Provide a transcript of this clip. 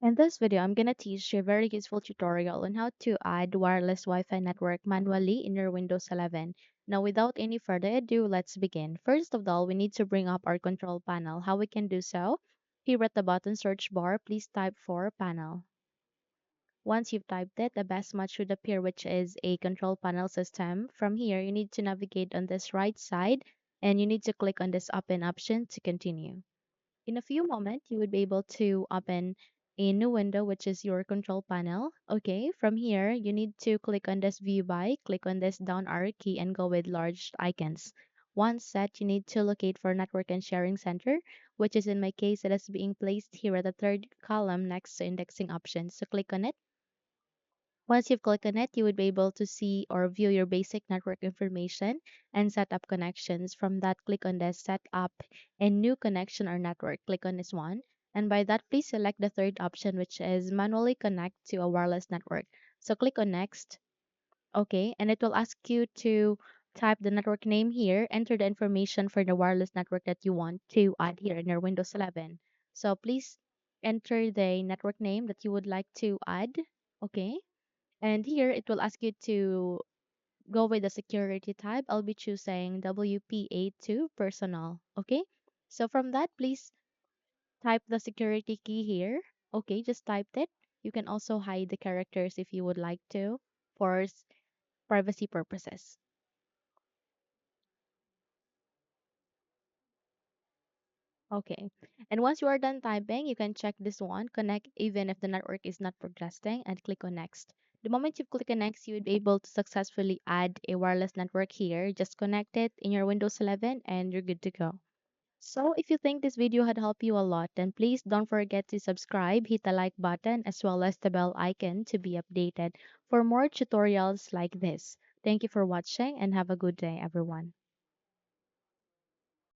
In this video, I'm going to teach you a very useful tutorial on how to add wireless Wi-Fi network manually in your Windows 11. Now, without any further ado, let's begin. First of all, we need to bring up our control panel. How we can do so? Here at the bottom search bar, please type for panel. Once you've typed it, the best match should appear, which is a control panel system. From here, you need to navigate on this right side and you need to click on this open option to continue. In a few moments, you would be able to open a new window, which is your control panel. Okay, from here, you need to click on this view by, click on this down arrow key and go with large icons. Once set, you need to locate for network and sharing center, which is in my case, it is being placed here at the third column next to indexing options. So click on it. Once you've clicked on it, you would be able to see or view your basic network information and set up connections. From that, click on the set up a new connection or network. Click on this one. And by that, please select the third option, which is manually connect to a wireless network. So click on next. Okay. And it will ask you to type the network name here, enter the information for the wireless network that you want to add here in your Windows 11. So please enter the network name that you would like to add. Okay. And here it will ask you to go with the security type. I'll be choosing WPA2 personal. Okay. So from that, please type the security key here. Okay, just typed it. You can also hide the characters if you would like to for privacy purposes. Okay. And once you are done typing, you can check this one, connect even if the network is not progressing, and click on next. The moment you click on next, you would be able to successfully add a wireless network here. Just connect it in your Windows 11 and you're good to go. So if you think this video had helped you a lot, then please don't forget to subscribe, hit the like button as well as the bell icon to be updated for more tutorials like this. Thank you for watching and have a good day, everyone.